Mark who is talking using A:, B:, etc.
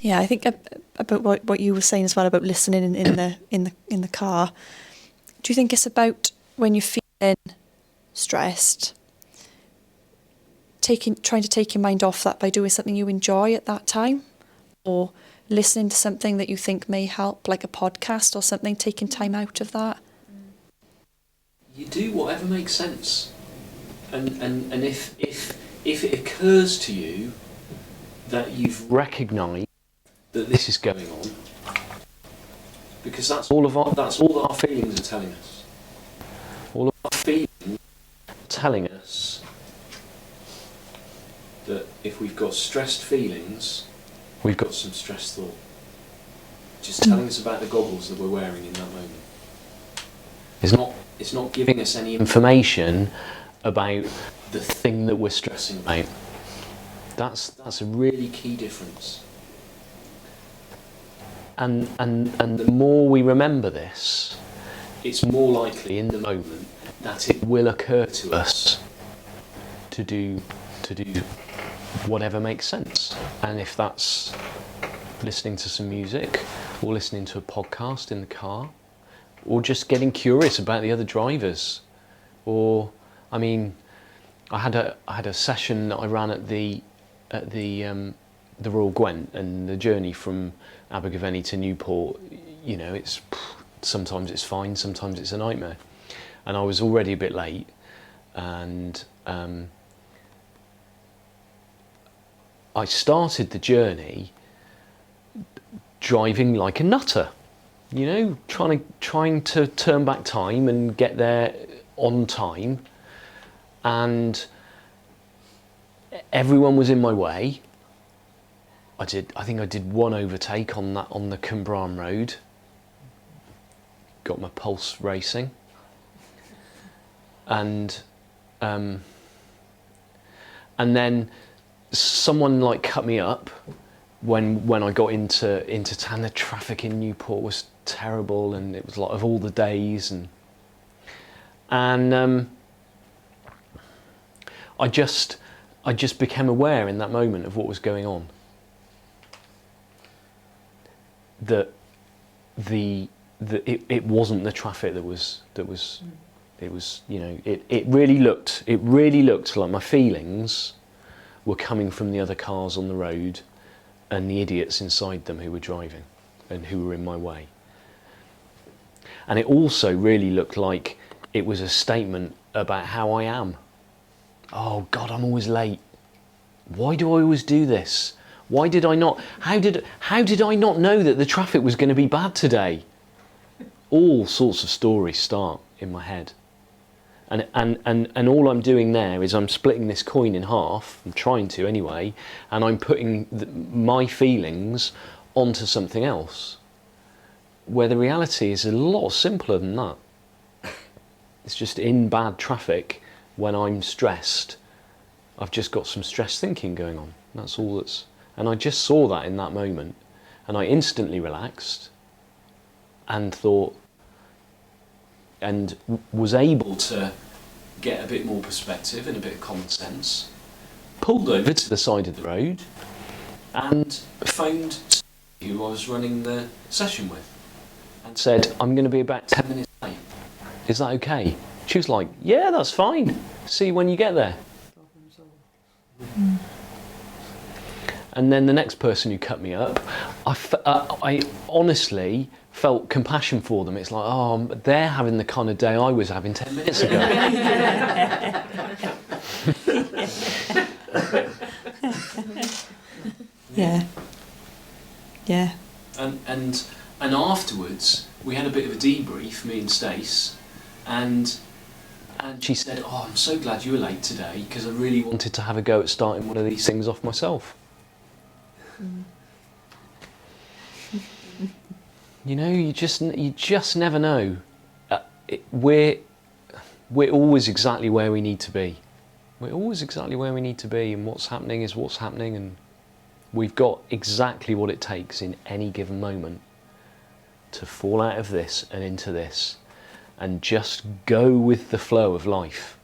A: Yeah, I think about what you were saying as well about listening in the car. Do you think it's about when you're feeling stressed, trying to take your mind off that by doing something you enjoy at that time, or listening to something that you think may help, like a podcast or something, taking time out of that?
B: You do whatever makes sense, and if it occurs to you that you've recognised that this is going on, because that's all our feelings are telling us. All of our feelings are telling us that if we've got stressed feelings, we've got some stressed thought. Just telling us about the goggles that we're wearing in that moment. It's not giving us any information about the thing that we're stressing about. That's a really key difference. And the more we remember this, it's more likely in the moment that it will occur to us to do whatever makes sense. And if that's listening to some music, or listening to a podcast in the car, or just getting curious about the other drivers, or I had a session that I ran at the Royal Gwent, and the journey from Abergavenny to Newport, it's sometimes it's fine, sometimes it's a nightmare. And I was already a bit late, and I started the journey driving like a nutter, trying to turn back time and get there on time, and everyone was in my way. I think I did one overtake on the Cwmbran Road. Got my pulse racing, and then someone cut me up when I got into town. The traffic in Newport was terrible, and it was of all the days, and I just became aware in that moment of what was going on. That it wasn't the traffic that was it was, it really looked like my feelings were coming from the other cars on the road and the idiots inside them who were driving and who were in my way. And it also really looked like it was a statement about how I am. Oh God, I'm always late. Why do I always do this? Why did I not? How did I not know that the traffic was going to be bad today? All sorts of stories start in my head, and all I'm doing there is I'm splitting this coin in half. I'm trying to anyway, and I'm putting my feelings onto something else, where the reality is a lot simpler than that. It's just in bad traffic when I'm stressed. I've just got some stress thinking going on. That's all that's. And I just saw that in that moment, and I instantly relaxed and thought, and was able to get a bit more perspective and a bit of common sense, pulled over to the side of the road and phoned who I was running the session with and said, I'm going to be about 10 minutes late. Is that okay? She was like, yeah, that's fine. See you when you get there. And then the next person who cut me up, I honestly felt compassion for them. It's like, oh, they're having the kind of day I was having 10 minutes ago.
A: Yeah. Yeah.
B: And afterwards, we had a bit of a debrief, me and Stace, and she said, oh, I'm so glad you were late today, because I really wanted to have a go at starting one of these things off myself. You just never know. We're always exactly where we need to be. We're always exactly where we need to be, and what's happening is what's happening, and we've got exactly what it takes in any given moment to fall out of this and into this, and just go with the flow of life.